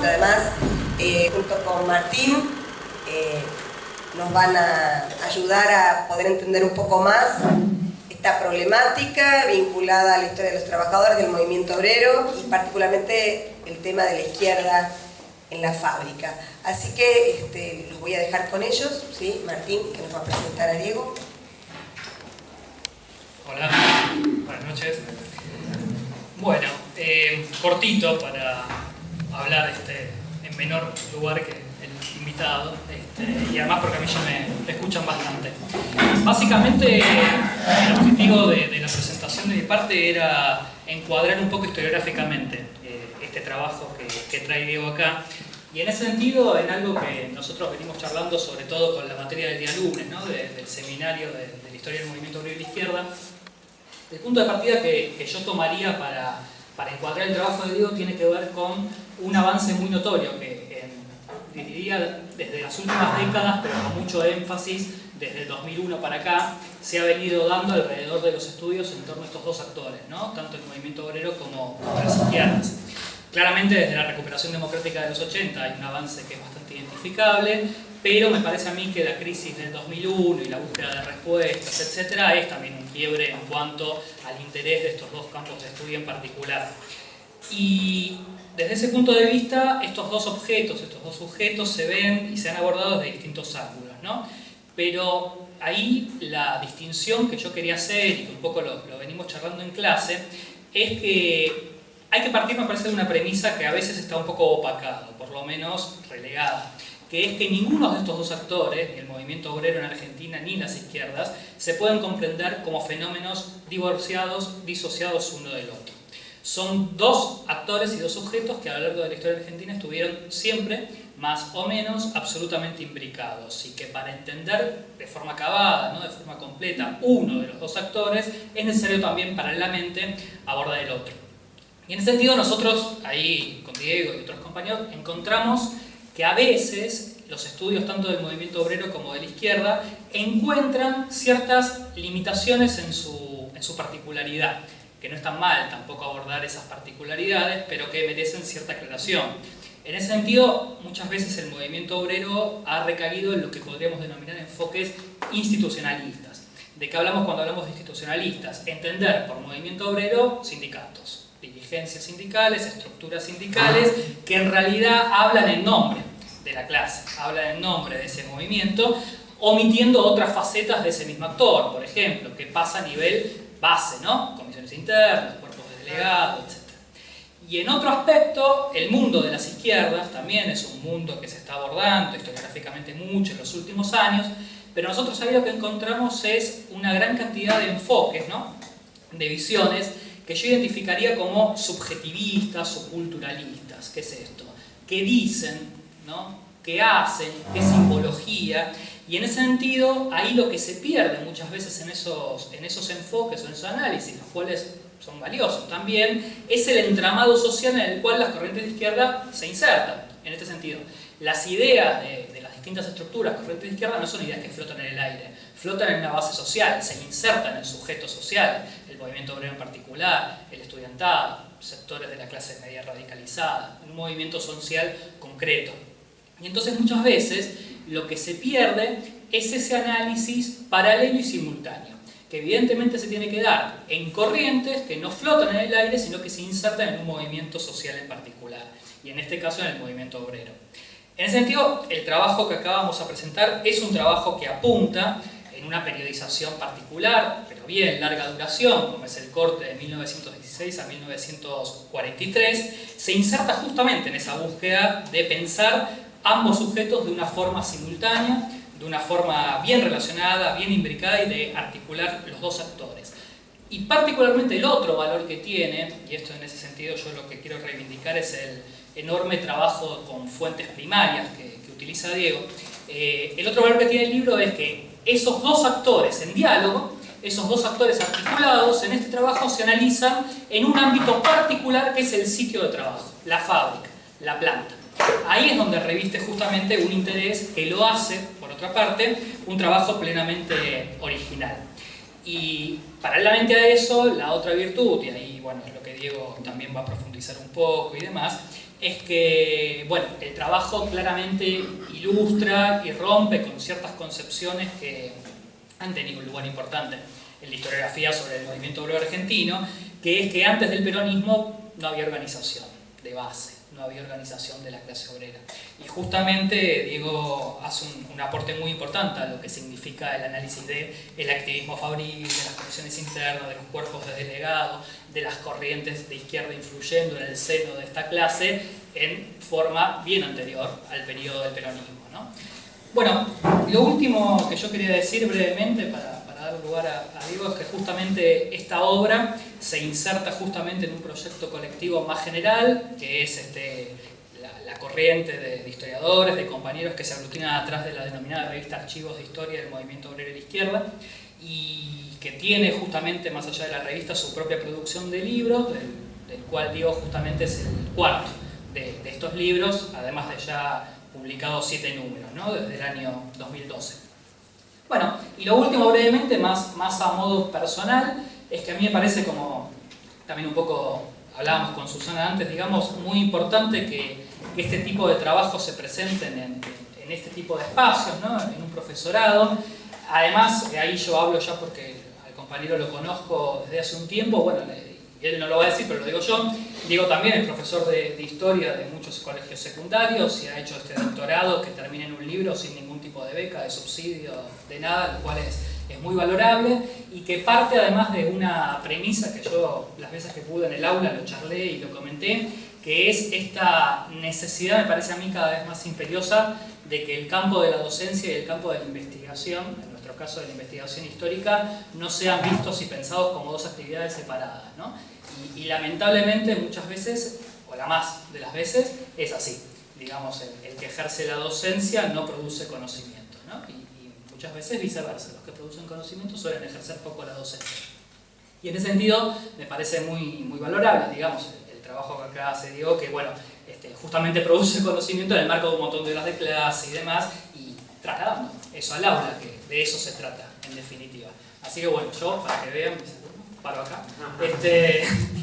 que además, junto con Martín, nos van a ayudar a poder entender un poco más esta problemática vinculada a la historia de los trabajadores del movimiento obrero y particularmente el tema de la izquierda en la fábrica. Así que los voy a dejar con ellos, ¿sí? Martín, que nos va a presentar a Diego. Hola, buenas noches. Bueno, cortito para hablar en menor lugar que el invitado, y además porque a mí ya me escuchan bastante. Básicamente, el objetivo de la presentación de mi parte era encuadrar un poco historiográficamente este trabajo que trae Diego acá. Y en ese sentido, en algo que nosotros venimos charlando, sobre todo con la materia del día lunes, ¿no? Del seminario de la historia del movimiento obrero y la izquierda, el punto de partida que yo tomaría para encuadrar el trabajo de Diego tiene que ver con un avance muy notorio que diría desde las últimas décadas, pero con mucho énfasis desde el 2001 para acá, se ha venido dando alrededor de los estudios en torno a estos dos actores, ¿no? Tanto el movimiento obrero como las izquierdas. Claramente desde la recuperación democrática de los 80 hay un avance que es bastante identificable, pero me parece a mí que la crisis del 2001 y la búsqueda de respuestas, etcétera, es también un quiebre en cuanto al interés de estos dos campos de estudio en particular. Y desde ese punto de vista, estos dos objetos, estos dos sujetos se ven y se han abordado desde distintos ángulos, ¿no? Pero ahí la distinción que yo quería hacer, y que un poco lo venimos charlando en clase, es que hay que partir, me parece, de una premisa que a veces está un poco opacada, por lo menos relegada, que es que ninguno de estos dos actores, ni el movimiento obrero en Argentina ni las izquierdas, se pueden comprender como fenómenos divorciados, disociados uno del otro. Son dos actores y dos sujetos que a lo largo de la historia argentina estuvieron siempre, más o menos, absolutamente imbricados, y que para entender de forma acabada, ¿no? De forma completa, uno de los dos actores, es necesario también paralelamente abordar el otro. Y en ese sentido nosotros, ahí con Diego y otros compañeros, encontramos que a veces los estudios tanto del movimiento obrero como de la izquierda encuentran ciertas limitaciones en su particularidad, que no está mal tampoco abordar esas particularidades, pero que merecen cierta aclaración. En ese sentido, muchas veces el movimiento obrero ha recaído en lo que podríamos denominar enfoques institucionalistas. ¿De qué hablamos cuando hablamos de institucionalistas? Entender por movimiento obrero sindicatos, dirigencias sindicales, estructuras sindicales, que en realidad hablan en nombre de la clase, hablan en nombre de ese movimiento, omitiendo otras facetas de ese mismo actor, por ejemplo, que pasa a nivel base, ¿no? Comisiones internas, cuerpos de delegados, etc. Y en otro aspecto, el mundo de las izquierdas también es un mundo que se está abordando historiográficamente mucho en los últimos años, pero nosotros ahí lo que encontramos es una gran cantidad de enfoques, ¿no? De visiones que yo identificaría como subjetivistas o culturalistas. ¿Qué es esto? ¿Qué dicen? ¿No? ¿Qué hacen? ¿Qué simbología? Y en ese sentido, ahí lo que se pierde muchas veces en esos enfoques o en esos análisis, los cuales son valiosos también, es el entramado social en el cual las corrientes de izquierda se insertan. En este sentido, las ideas de las distintas estructuras corrientes de izquierda no son ideas que flotan en el aire, flotan en una base social, se insertan en sujetos sociales, el movimiento obrero en particular, el estudiantado, sectores de la clase media radicalizada, un movimiento social concreto. Y entonces muchas veces lo que se pierde es ese análisis paralelo y simultáneo, que evidentemente se tiene que dar en corrientes que no flotan en el aire, sino que se insertan en un movimiento social en particular, y en este caso en el movimiento obrero. En ese sentido, el trabajo que acabamos a presentar es un trabajo que apunta en una periodización particular, pero bien larga duración, como es el corte de 1916 a 1943, se inserta justamente en esa búsqueda de pensar ambos sujetos de una forma simultánea, de una forma bien relacionada, bien imbricada y de articular los dos actores. Y particularmente el otro valor que tiene, y esto en ese sentido yo lo que quiero reivindicar es el enorme trabajo con fuentes primarias que utiliza Diego, el otro valor que tiene el libro es que esos dos actores en diálogo, esos dos actores articulados en este trabajo se analizan en un ámbito particular que es el sitio de trabajo, la fábrica, la planta. Ahí es donde reviste justamente un interés que lo hace, por otra parte, un trabajo plenamente original. Y paralelamente a eso, la otra virtud, y ahí bueno, es lo que Diego también va a profundizar un poco y demás, es que, bueno, el trabajo claramente ilustra y rompe con ciertas concepciones que han tenido un lugar importante en la historiografía sobre el movimiento obrero argentino, que es que antes del peronismo no había organización de base, no había organización de la clase obrera. Y justamente Diego hace un aporte muy importante a lo que significa el análisis del activismo fabril, de las condiciones internas, de los cuerpos de delegados, de las corrientes de izquierda influyendo en el seno de esta clase en forma bien anterior al periodo del peronismo, ¿no? Bueno, lo último que yo quería decir brevemente para dar lugar a Diego es que justamente esta obra se inserta justamente en un proyecto colectivo más general, que es la corriente de historiadores, de compañeros que se aglutinan atrás de la denominada revista Archivos de Historia del Movimiento Obrero de la Izquierda, y que tiene justamente, más allá de la revista, su propia producción de libros, del cual Diego justamente es el cuarto de estos libros, además de ya publicados 7 números, ¿no? Desde el año 2012. Bueno, y lo último brevemente, más a modo personal, es que a mí me parece, como también un poco hablábamos con Susana antes, digamos, muy importante que este tipo de trabajos se presenten en este tipo de espacios, ¿no? En un profesorado. Además, ahí yo hablo ya porque al compañero lo conozco desde hace un tiempo, bueno, él no lo va a decir, pero lo digo yo. Diego también es profesor de historia de muchos colegios secundarios y ha hecho este doctorado que termina en un libro sin ningún tipo de beca, de subsidio, de nada, lo cual es muy valorable y que parte además de una premisa que yo las veces que pude en el aula lo charlé y lo comenté, que es esta necesidad, me parece a mí cada vez más imperiosa, de que el campo de la docencia y el campo de la investigación, en nuestro caso de la investigación histórica, no sean vistos y pensados como dos actividades separadas, ¿no? Y lamentablemente muchas veces, o la más de las veces, es así. Digamos, el que ejerce la docencia no produce conocimiento, ¿no? Y muchas veces viceversa, los que producen conocimiento suelen ejercer poco la docencia. Y en ese sentido me parece muy valorable, digamos, el trabajo que acá hace Diego, que bueno, justamente produce conocimiento en el marco de un montón de horas de clase y demás, y trasladando eso al aula, que de eso se trata, en definitiva. Así que bueno, yo, para que vean, paro acá,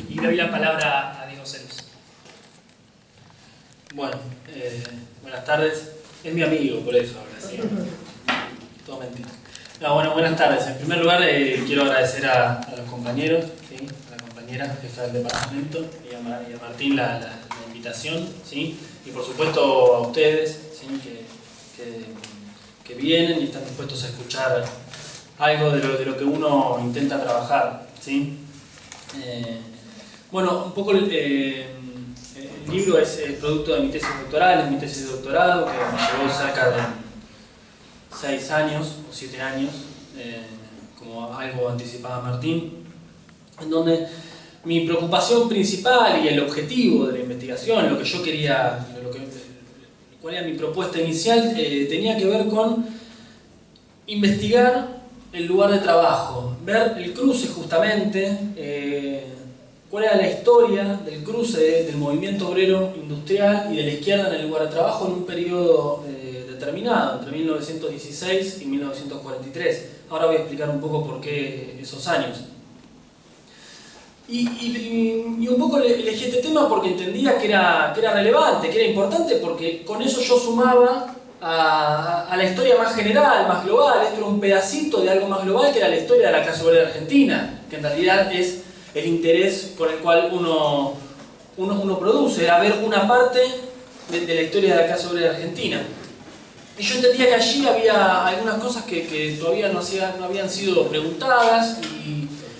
y doy la palabra a Diego Ceruz. Bueno, buenas tardes. Es mi amigo, por eso ahora sí. Todo mentira. No, bueno, buenas tardes. En primer lugar, quiero agradecer a los compañeros, ¿sí? A la compañera jefa del departamento y a Martín la invitación, ¿sí? Y por supuesto a ustedes, ¿sí? que vienen y están dispuestos a escuchar algo de lo que uno intenta trabajar, ¿sí? Bueno, un poco el libro es producto de mi tesis doctoral, es mi tesis de doctorado que me llevó cerca de 6 años o 7 años, como algo anticipaba Martín, en donde mi preocupación principal y el objetivo de la investigación, lo que yo quería, cuál era mi propuesta inicial, tenía que ver con investigar el lugar de trabajo, ver el cruce justamente, cuál era la historia del cruce del movimiento obrero industrial y de la izquierda en el lugar de trabajo en un periodo determinado, entre 1916 y 1943. Ahora voy a explicar un poco por qué esos años. Y un poco elegí este tema porque entendía que era relevante, que era importante, porque con eso yo sumaba a la historia más general, más global. Esto era un pedacito de algo más global que era la historia de la clase obrera argentina, que en realidad es el interés con el cual uno produce, era ver una parte de la historia de la clase obrera argentina. Y yo entendía que allí había algunas cosas que todavía no habían sido preguntadas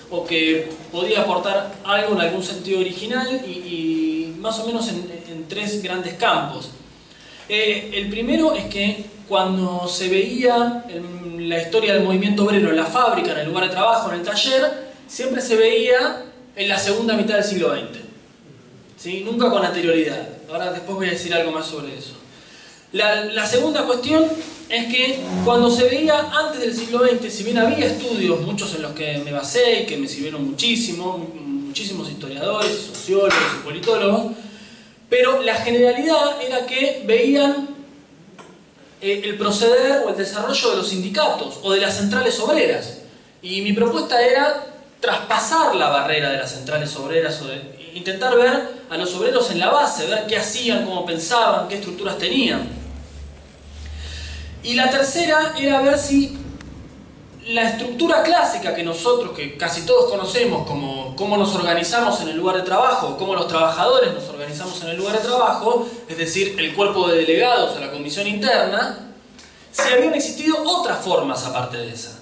o que podía aportar algo en algún sentido original y más o menos en 3 grandes campos. El primero es que cuando se veía la historia del movimiento obrero en la fábrica, en el lugar de trabajo, en el taller, siempre se veía en la segunda mitad del siglo XX, ¿sí? Nunca con anterioridad. Ahora después voy a decir algo más sobre eso. La segunda cuestión es que cuando se veía antes del siglo XX, si bien había estudios, muchos en los que me basé y que me sirvieron muchísimos historiadores, sociólogos y politólogos, pero la generalidad era que veían el proceder o el desarrollo de los sindicatos o de las centrales obreras. Y mi propuesta era traspasar la barrera de las centrales obreras intentar ver a los obreros en la base, ver qué hacían, cómo pensaban, qué estructuras tenían. Y la tercera era ver si la estructura clásica que nosotros, que casi todos conocemos, como cómo nos organizamos en el lugar de trabajo, cómo los trabajadores nos organizamos en el lugar de trabajo, es decir, el cuerpo de delegados o la comisión interna, si habían existido otras formas aparte de esa,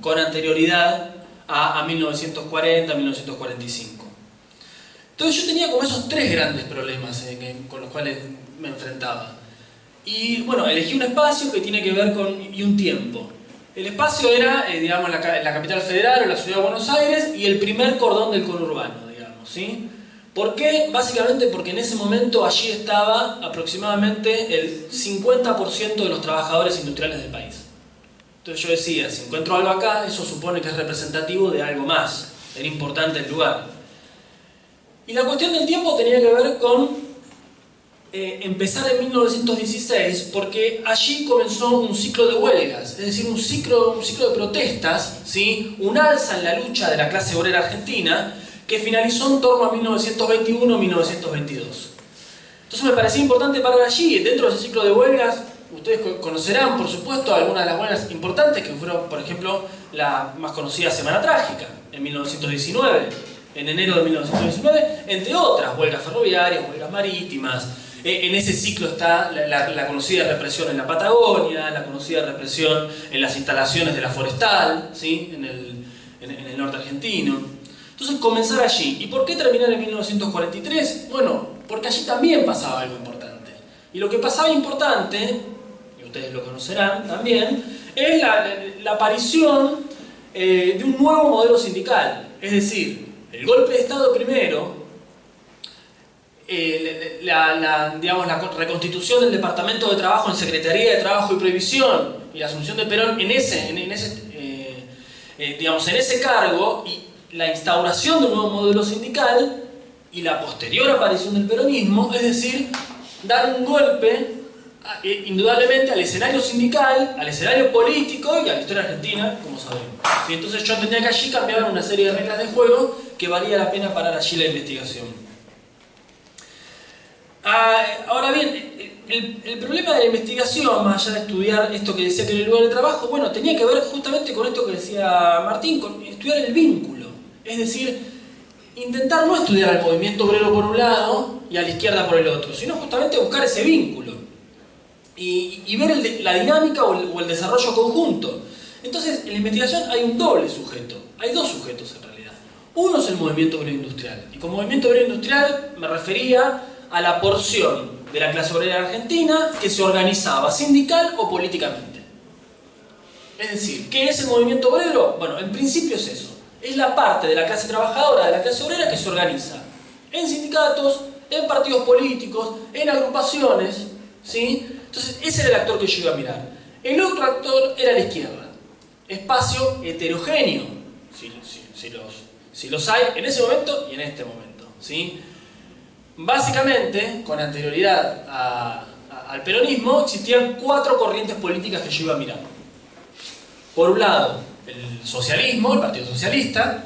con anterioridad a 1940, 1945. Entonces yo tenía como esos tres grandes problemas con los cuales me enfrentaba. Y bueno, elegí un espacio que tiene que ver y un tiempo. El espacio era, digamos, la capital federal o la ciudad de Buenos Aires y el primer cordón del conurbano, digamos, ¿sí? ¿Por qué? Básicamente porque en ese momento allí estaba aproximadamente el 50% de los trabajadores industriales del país. Entonces yo decía, si encuentro algo acá, eso supone que es representativo de algo más. Era importante el lugar. Y la cuestión del tiempo tenía que ver con empezar en 1916, porque allí comenzó un ciclo de huelgas, es decir, un ciclo de protestas, ¿sí? Un alza en la lucha de la clase obrera argentina, que finalizó en torno a 1921-1922. Entonces me parecía importante parar allí. Dentro de ese ciclo de huelgas, ustedes conocerán, por supuesto, algunas de las huelgas importantes, que fueron, por ejemplo, la más conocida Semana Trágica, en 1919, en enero de 1919, entre otras, huelgas ferroviarias, huelgas marítimas. En ese ciclo está la conocida represión en la Patagonia, la conocida represión en las instalaciones de la Forestal, ¿sí? en el norte argentino. Entonces comenzar allí. ¿Y por qué terminar en 1943? Bueno, porque allí también pasaba algo importante. Y lo que pasaba importante, y ustedes lo conocerán también, es la aparición de un nuevo modelo sindical. Es decir, el golpe de Estado primero, digamos, la reconstitución del Departamento de Trabajo en Secretaría de Trabajo y Previsión y la asunción de Perón en ese cargo, y la instauración de un nuevo modelo sindical y la posterior aparición del peronismo, es decir, dar un golpe indudablemente al escenario sindical, al escenario político y a la historia argentina, como sabemos. ¿Sí? Entonces yo entendía que allí cambiaban una serie de reglas de juego que valía la pena parar allí la investigación. Ahora bien, el problema de la investigación, más allá de estudiar esto que decía que era el lugar de trabajo, bueno, tenía que ver justamente con esto que decía Martín, con estudiar el vínculo. Es decir, intentar no estudiar al movimiento obrero por un lado y a la izquierda por el otro, sino justamente buscar ese vínculo y ver la dinámica o el desarrollo conjunto. Entonces, en la investigación hay un doble sujeto, hay dos sujetos en realidad. Uno es el movimiento obrero industrial, y con movimiento obrero industrial me refería a la porción de la clase obrera argentina que se organizaba sindical o políticamente. Es decir, ¿qué es el movimiento obrero? Bueno, en principio es eso. Es la parte de la clase trabajadora, de la clase obrera, que se organiza en sindicatos, en partidos políticos, en agrupaciones, ¿sí? Entonces, ese era el actor que yo iba a mirar. El otro actor era la izquierda. Espacio heterogéneo, si los hay en ese momento y en este momento, ¿sí? Básicamente, con anterioridad al peronismo, existían cuatro corrientes políticas que yo iba a mirar. Por un lado, el socialismo, el Partido Socialista.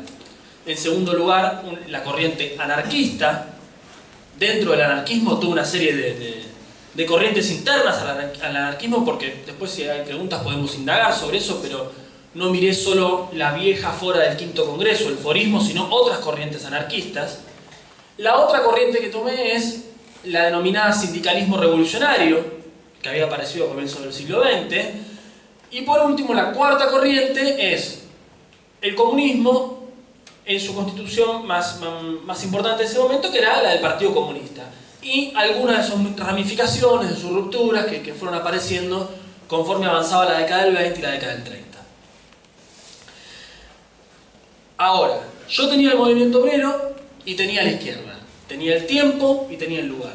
En segundo lugar, la corriente anarquista. Dentro del anarquismo, toda una serie de corrientes internas al anarquismo, porque después, si hay preguntas, podemos indagar sobre eso, pero no miré solo la vieja fora del Quinto Congreso, el forismo, sino otras corrientes anarquistas. La otra corriente que tomé es la denominada sindicalismo revolucionario, que había aparecido a comienzos del siglo XX. Y por último, la cuarta corriente es el comunismo en su constitución más importante en ese momento, que era la del Partido Comunista. Y algunas de sus ramificaciones, de sus rupturas que fueron apareciendo conforme avanzaba la década del 20 y la década del 30. Ahora, yo tenía el movimiento obrero y tenía la izquierda. Tenía el tiempo y tenía el lugar.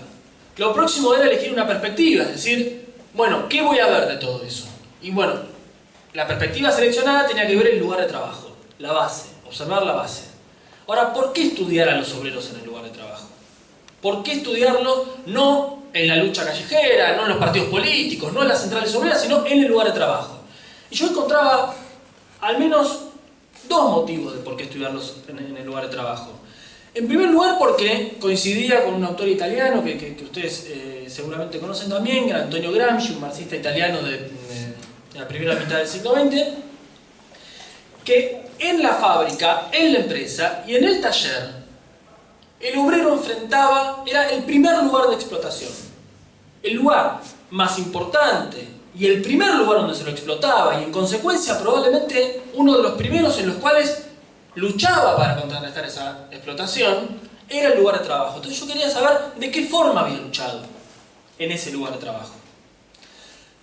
Lo próximo era elegir una perspectiva, es decir, bueno, ¿qué voy a ver de todo eso? Y bueno, la perspectiva seleccionada tenía que ver el lugar de trabajo, la base, observar la base. Ahora, ¿por qué estudiar a los obreros en el lugar de trabajo? ¿Por qué estudiarlo no en la lucha callejera, no en los partidos políticos, no en las centrales obreras, sino en el lugar de trabajo? Y yo encontraba al menos dos motivos de por qué estudiarlos en el lugar de trabajo. En primer lugar porque coincidía con un autor italiano que ustedes seguramente conocen también, era Antonio Gramsci, un marxista italiano de la primera mitad del siglo XX, que en la fábrica, en la empresa y en el taller, el obrero era el primer lugar de explotación. El lugar más importante y el primer lugar donde se lo explotaba, y en consecuencia probablemente uno de los primeros en los cuales luchaba para contrarrestar esa explotación, era el lugar de trabajo. Entonces yo quería saber de qué forma había luchado en ese lugar de trabajo.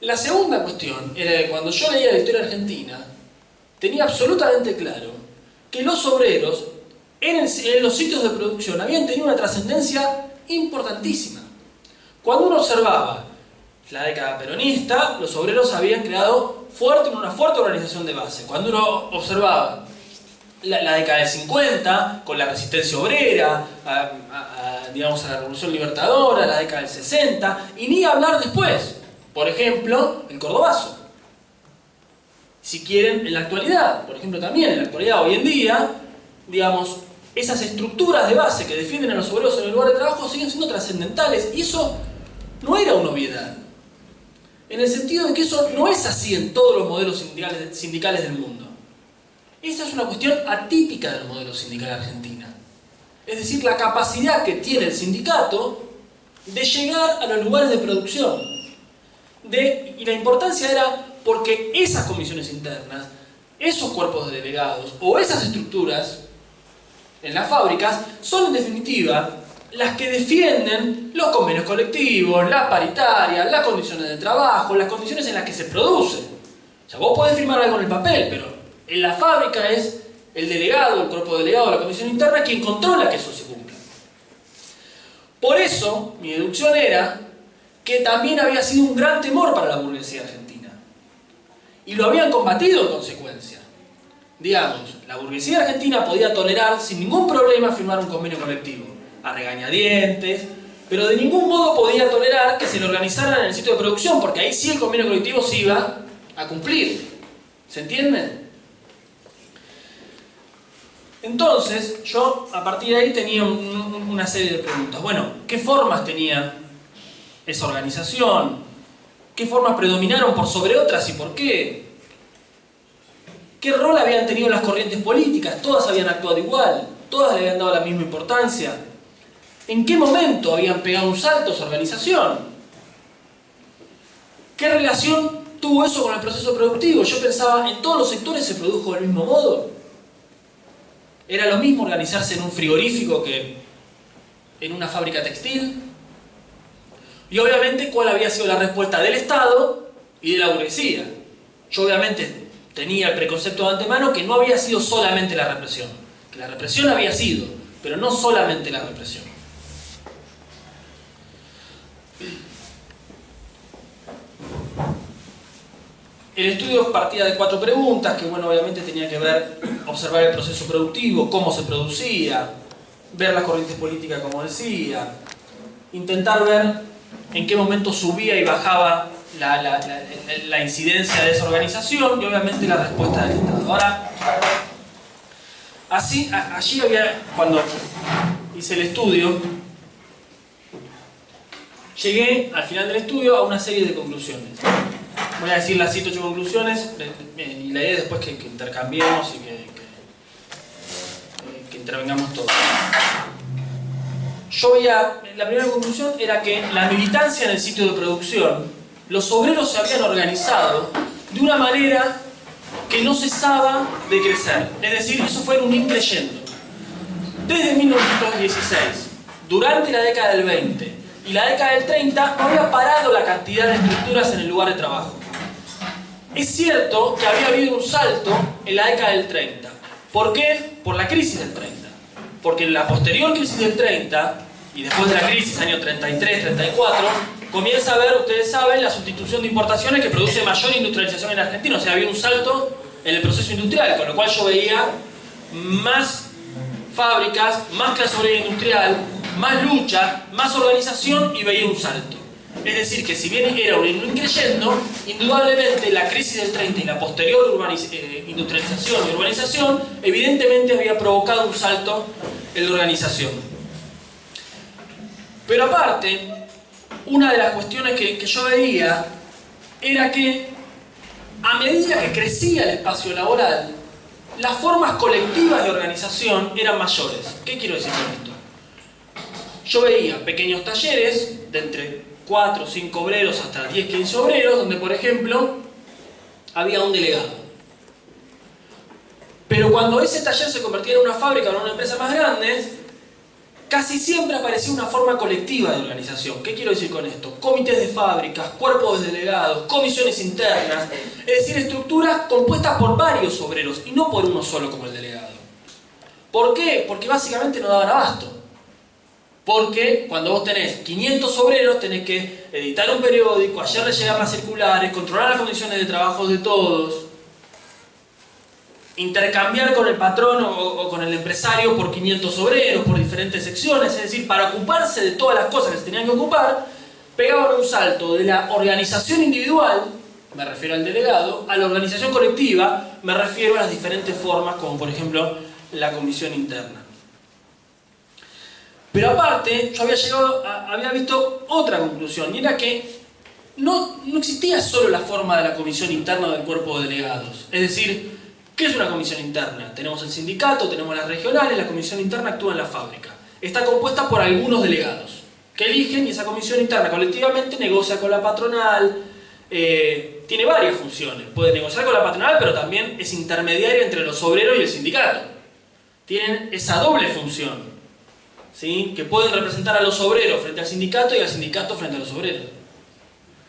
La segunda cuestión era que cuando yo leía la historia argentina, tenía absolutamente claro que los obreros en los sitios de producción habían tenido una trascendencia importantísima. Cuando uno observaba la década peronista, los obreros habían creado una fuerte organización de base. Cuando uno observaba la década del 50, con la resistencia obrera, digamos, a la Revolución Libertadora, la década del 60, y ni hablar después, por ejemplo, el cordobazo. Si quieren, en la actualidad, por ejemplo también en la actualidad, hoy en día, digamos, esas estructuras de base que defienden a los obreros en el lugar de trabajo siguen siendo trascendentales, y eso no era una obviedad. En el sentido de que eso no es así en todos los modelos sindicales del mundo. Esa es una cuestión atípica del modelo sindical argentino. Es decir, la capacidad que tiene el sindicato de llegar a los lugares de producción. Y la importancia era porque esas comisiones internas, esos cuerpos de delegados o esas estructuras en las fábricas son en definitiva las que defienden los convenios colectivos, la paritaria, las condiciones de trabajo, las condiciones en las que se produce. O sea, vos podés firmar algo en el papel, pero en la fábrica es el delegado, el cuerpo delegado de la comisión interna quien controla que eso se cumpla. Por eso, mi deducción era que también había sido un gran temor para la burguesía argentina. Y lo habían combatido en consecuencia. Digamos, la burguesía argentina podía tolerar sin ningún problema firmar un convenio colectivo, a regañadientes, pero de ningún modo podía tolerar que se lo organizaran en el sitio de producción, porque ahí sí el convenio colectivo se iba a cumplir. ¿Se entiende? Entonces, yo a partir de ahí tenía una serie de preguntas. Bueno, ¿qué formas tenía esa organización? ¿Qué formas predominaron por sobre otras y por qué? ¿Qué rol habían tenido las corrientes políticas? ¿Todas habían actuado igual? ¿Todas le habían dado la misma importancia? ¿En qué momento habían pegado un salto esa organización? ¿Qué relación tuvo eso con el proceso productivo? Yo pensaba, ¿en todos los sectores se produjo del mismo modo? ¿Era lo mismo organizarse en un frigorífico que en una fábrica textil? Y obviamente, ¿cuál había sido la respuesta del Estado y de la burguesía? Yo obviamente tenía el preconcepto de antemano que no había sido solamente la represión. Que la represión había sido, pero no solamente la represión. El estudio partía de 4 preguntas que, bueno, obviamente tenía que ver, observar el proceso productivo, cómo se producía, ver las corrientes políticas, como decía, intentar ver en qué momento subía y bajaba la incidencia de esa organización y, obviamente, la respuesta del Estado. Ahora, allí había, cuando hice el estudio, llegué al final del estudio a una serie de conclusiones. Voy a decir las 7 o 8 conclusiones y la idea es después que intercambiemos y que intervengamos todos. Yo veía, la primera conclusión era que la militancia en el sitio de producción, los obreros se habían organizado de una manera que no cesaba de crecer. Es decir, eso fue un increyendo. Desde 1916, durante la década del 20 y la década del 30, no había parado la cantidad de estructuras en el lugar de trabajo. Es cierto que había habido un salto en la década del 30. ¿Por qué? Por la crisis del 30. Porque en la posterior crisis del 30, y después de la crisis, año 33, 34, comienza a haber, ustedes saben, la sustitución de importaciones que produce mayor industrialización en Argentina. O sea, había un salto en el proceso industrial, con lo cual yo veía más fábricas, más clase obrera industrial, más lucha, más organización y veía un salto. Es decir, que si bien era un increyendo, indudablemente la crisis del 30 y la posterior industrialización y urbanización evidentemente había provocado un salto el de organización. Pero aparte, una de las cuestiones que yo veía era que a medida que crecía el espacio laboral, las formas colectivas de organización eran mayores. ¿Qué quiero decir con esto? Yo veía pequeños talleres de entre 4 o 5 obreros hasta 10 o 15 obreros, donde por ejemplo había un delegado. Pero cuando ese taller se convertía en una fábrica o en una empresa más grande, casi siempre aparecía una forma colectiva de organización. ¿Qué quiero decir con esto? Comités de fábricas, cuerpos de delegados, comisiones internas, es decir, estructuras compuestas por varios obreros y no por uno solo como el delegado. ¿Por qué? Porque básicamente no daban abasto. Porque cuando vos tenés 500 obreros tenés que editar un periódico, hacerle llegar las circulares, controlar las condiciones de trabajo de todos, intercambiar con el patrón o con el empresario por 500 obreros, por diferentes secciones, es decir, para ocuparse de todas las cosas que se tenían que ocupar, pegaban un salto de la organización individual, me refiero al delegado, a la organización colectiva, me refiero a las diferentes formas, como por ejemplo la comisión interna. Pero aparte, yo había visto otra conclusión, y era que no existía solo la forma de la comisión interna del cuerpo de delegados. Es decir, ¿qué es una comisión interna? Tenemos el sindicato, tenemos las regionales, la comisión interna actúa en la fábrica. Está compuesta por algunos delegados que eligen y esa comisión interna colectivamente negocia con la patronal, tiene varias funciones. Puede negociar con la patronal, pero también es intermediaria entre los obreros y el sindicato. Tienen esa doble función, ¿sí? Que pueden representar a los obreros frente al sindicato y al sindicato frente a los obreros.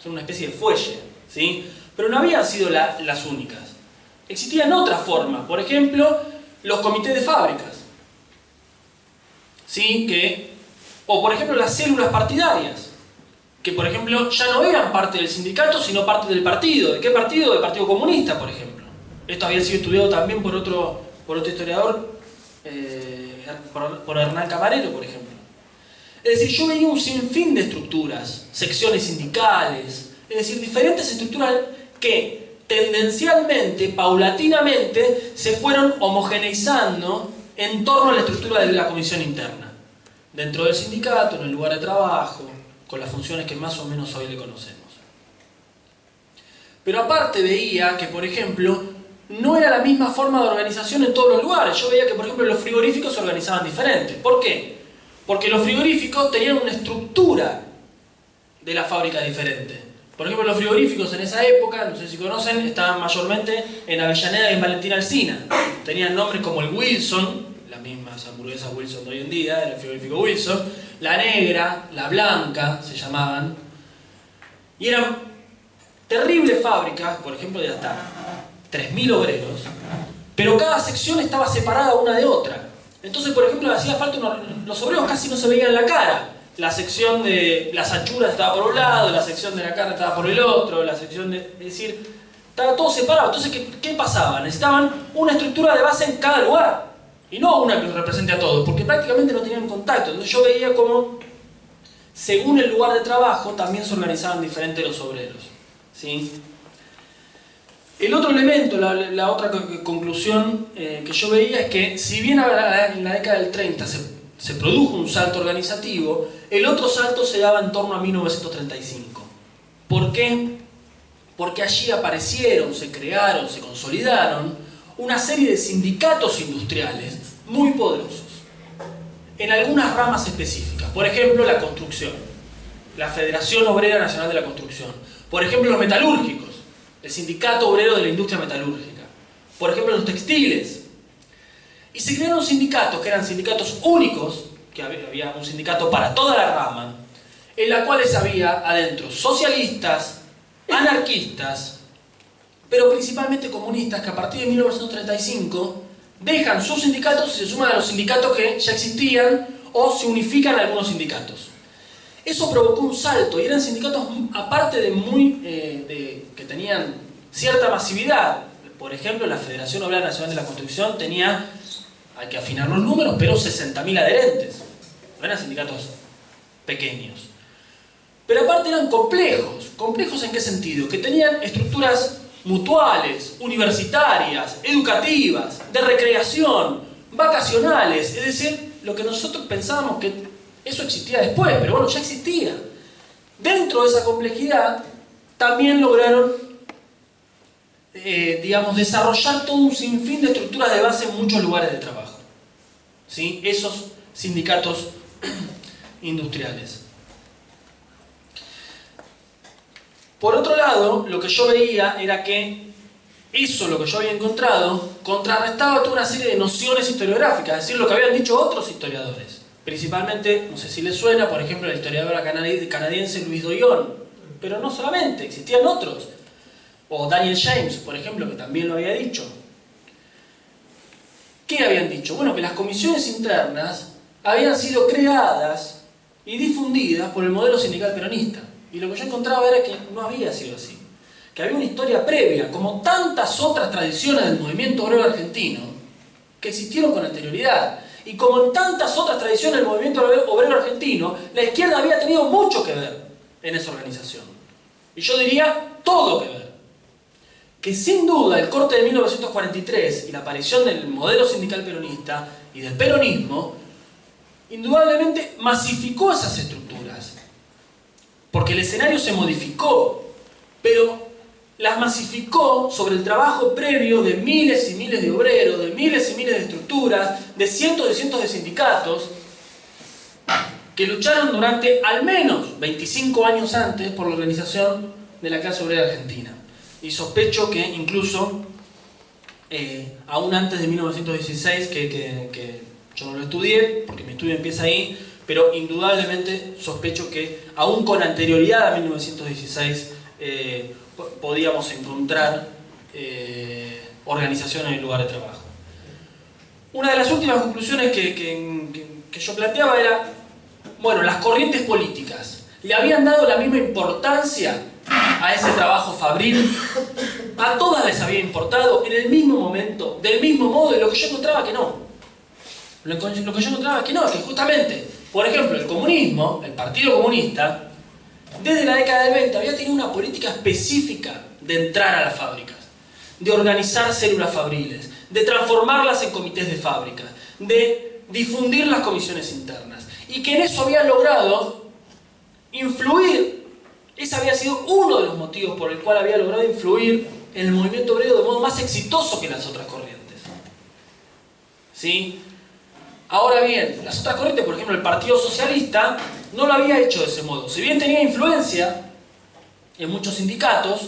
Son una especie de fuelle, ¿sí? Pero no habían sido las únicas. Existían otras formas, por ejemplo, los comités de fábricas, ¿sí? O por ejemplo las células partidarias, que por ejemplo ya no eran parte del sindicato, sino parte del partido. ¿De qué partido? Del Partido Comunista, por ejemplo. Esto había sido estudiado también por otro historiador, por Hernán Camarero, por ejemplo. Es decir, yo veía un sinfín de estructuras, secciones sindicales, es decir, diferentes estructuras que tendencialmente, paulatinamente, se fueron homogeneizando en torno a la estructura de la comisión interna. Dentro del sindicato, en el lugar de trabajo, con las funciones que más o menos hoy le conocemos. Pero aparte veía que, por ejemplo, no era la misma forma de organización en todos los lugares. Yo veía que, por ejemplo, los frigoríficos se organizaban diferente. ¿Por qué? Porque los frigoríficos tenían una estructura de la fábrica diferente. Por ejemplo, los frigoríficos en esa época, no sé si conocen, estaban mayormente en Avellaneda y en Valentín Alsina. Tenían nombres como el Wilson, las mismas hamburguesas Wilson de hoy en día, era el frigorífico Wilson, la negra, la blanca, se llamaban. Y eran terribles fábricas, por ejemplo, de hasta 3.000 obreros, pero cada sección estaba separada una de otra. Entonces, por ejemplo, hacía falta los obreros casi no se veían la cara. La sección de las achuras estaba por un lado, la sección de la carne estaba por el otro, la sección de... Es decir, estaba todo separado. Entonces, ¿qué pasaba? Necesitaban una estructura de base en cada lugar, y no una que los represente a todos, porque prácticamente no tenían contacto. Entonces yo veía cómo, según el lugar de trabajo, también se organizaban diferentes los obreros, ¿sí? El otro elemento, la otra conclusión que yo veía es que, si bien en la década del 30 se produjo un salto organizativo, el otro salto se daba en torno a 1935. ¿Por qué? Porque allí aparecieron, se crearon, se consolidaron una serie de sindicatos industriales muy poderosos, en algunas ramas específicas. Por ejemplo, la construcción, la Federación Obrera Nacional de la Construcción. Por ejemplo, los metalúrgicos, el Sindicato Obrero de la Industria Metalúrgica. Por ejemplo, los textiles. Y se crearon sindicatos que eran sindicatos únicos, que había un sindicato para toda la rama, en la cuales había adentro socialistas, anarquistas, pero principalmente comunistas, que a partir de 1935 dejan sus sindicatos y se suman a los sindicatos que ya existían o se unifican a algunos sindicatos. Eso provocó un salto y eran sindicatos, aparte de que tenían cierta masividad. Por ejemplo, la Federación Obrera Nacional de la Construcción tenía, hay que afinar los números, pero 60.000 adherentes. No eran sindicatos pequeños. Pero aparte eran complejos. ¿Complejos en qué sentido? Que tenían estructuras mutuales, universitarias, educativas, de recreación, vacacionales. Es decir, lo que nosotros pensábamos que eso existía después, pero bueno, ya existía. Dentro de esa complejidad también lograron, digamos, desarrollar todo un sinfín de estructuras de base en muchos lugares de trabajo, ¿sí? Esos sindicatos industriales. Por otro lado, lo que yo veía era que eso, lo que yo había encontrado, contrarrestaba toda una serie de nociones historiográficas, es decir, lo que habían dicho otros historiadores. Principalmente, no sé si les suena, por ejemplo, la historiadora canadiense Louise Doyon, pero no solamente, existían otros. O Daniel James, por ejemplo, que también lo había dicho. ¿Qué habían dicho? Bueno, que las comisiones internas habían sido creadas y difundidas por el modelo sindical peronista. Y lo que yo encontraba era que no había sido así. Que había una historia previa, como tantas otras tradiciones del movimiento obrero argentino, que existieron con anterioridad. Y como en tantas otras tradiciones del movimiento obrero argentino, la izquierda había tenido mucho que ver en esa organización. Y yo diría, todo que ver. Que sin duda el corte de 1943 y la aparición del modelo sindical peronista y del peronismo, indudablemente masificó esas estructuras. Porque el escenario se modificó, pero las masificó sobre el trabajo previo de miles y miles de obreros, de miles y miles de estructuras, de cientos y cientos de sindicatos que lucharon durante al menos 25 años antes por la organización de la clase obrera argentina. Y sospecho que incluso, aún antes de 1916, que yo no lo estudié, porque mi estudio empieza ahí, pero indudablemente sospecho que aún con anterioridad a 1916 podíamos encontrar organización en el lugar de trabajo. Una de las últimas conclusiones que yo planteaba era, bueno, las corrientes políticas le habían dado la misma importancia a ese trabajo fabril, a todas les había importado en el mismo momento, del mismo modo, y lo que yo encontraba que no. Lo que yo encontraba que no, que justamente, por ejemplo, el comunismo, el Partido Comunista, desde la década del 20 había tenido una política específica de entrar a las fábricas, de organizar células fabriles, de transformarlas en comités de fábrica, de difundir las comisiones internas, y que en eso había logrado influir. Ese había sido uno de los motivos por el cual había logrado influir en el movimiento obrero de modo más exitoso que las otras corrientes. ¿Sí? Ahora bien, las otras corrientes, por ejemplo el Partido Socialista, no lo había hecho de ese modo. Si bien tenía influencia en muchos sindicatos,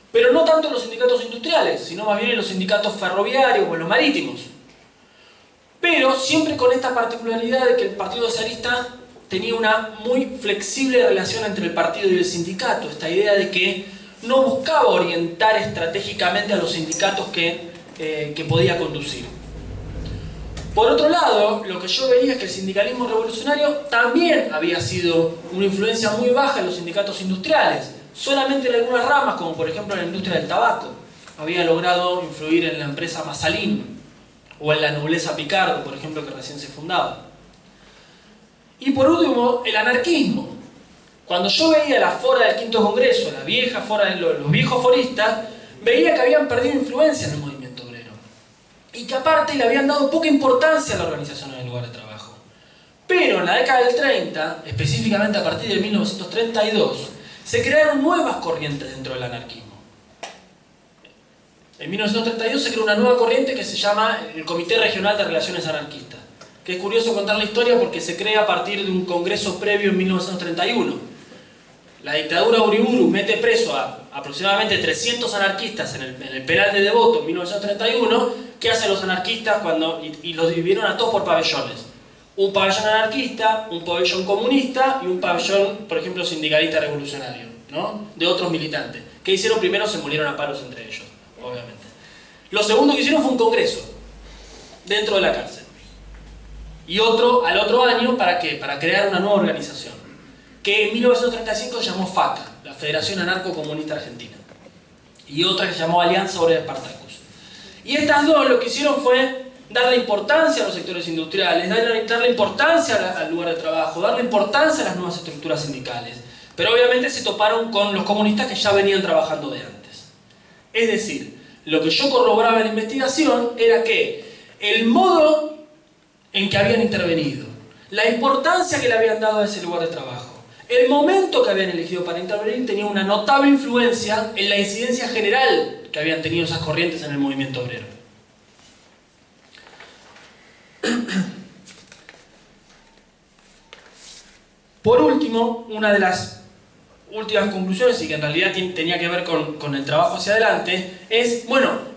pero no tanto en los sindicatos industriales, sino más bien en los sindicatos ferroviarios o en los marítimos. Pero siempre con esta particularidad de que el Partido Socialista tenía una muy flexible relación entre el partido y el sindicato, esta idea de que no buscaba orientar estratégicamente a los sindicatos que podía conducir. Por otro lado, lo que yo veía es que el sindicalismo revolucionario también había sido una influencia muy baja en los sindicatos industriales, solamente en algunas ramas, como por ejemplo en la industria del tabaco. Había logrado influir en la empresa Masalín o en la Nobleza Picardo, por ejemplo, que recién se fundaba. Y por último, el anarquismo. Cuando yo veía la fora del Quinto Congreso, la vieja fora de los viejos foristas, veía que habían perdido influencia en el movimiento obrero. Y que aparte le habían dado poca importancia a la organización en el lugar de trabajo. Pero en la década del 30, específicamente a partir de 1932, se crearon nuevas corrientes dentro del anarquismo. En 1932 se creó una nueva corriente que se llama el Comité Regional de Relaciones Anarquistas. Que es curioso contar la historia porque se crea a partir de un congreso previo en 1931. La dictadura Uriburu mete preso a aproximadamente 300 anarquistas en el penal de Devoto en 1931. ¿Qué hacen los anarquistas y los dividieron a todos por pabellones? Un pabellón anarquista, un pabellón comunista y un pabellón, por ejemplo, sindicalista revolucionario, ¿no? De otros militantes. ¿Qué hicieron? Primero se murieron a palos entre ellos, obviamente. Lo segundo que hicieron fue un congreso dentro de la cárcel. Y otro al otro año, ¿para qué? Para crear una nueva organización, que en 1935 se llamó FACA, la Federación Anarco-Comunista Argentina, y otra que se llamó Alianza Obrera Espartacus. Y estas dos lo que hicieron fue darle importancia a los sectores industriales, darle importancia al lugar de trabajo, darle importancia a las nuevas estructuras sindicales. Pero obviamente se toparon con los comunistas que ya venían trabajando de antes. Es decir, lo que yo corroboraba en la investigación era que el modo en que habían intervenido, la importancia que le habían dado a ese lugar de trabajo, el momento que habían elegido para intervenir tenía una notable influencia en la incidencia general que habían tenido esas corrientes en el movimiento obrero. Por último, una de las últimas conclusiones, y que en realidad tenía que ver con el trabajo hacia adelante, es, bueno,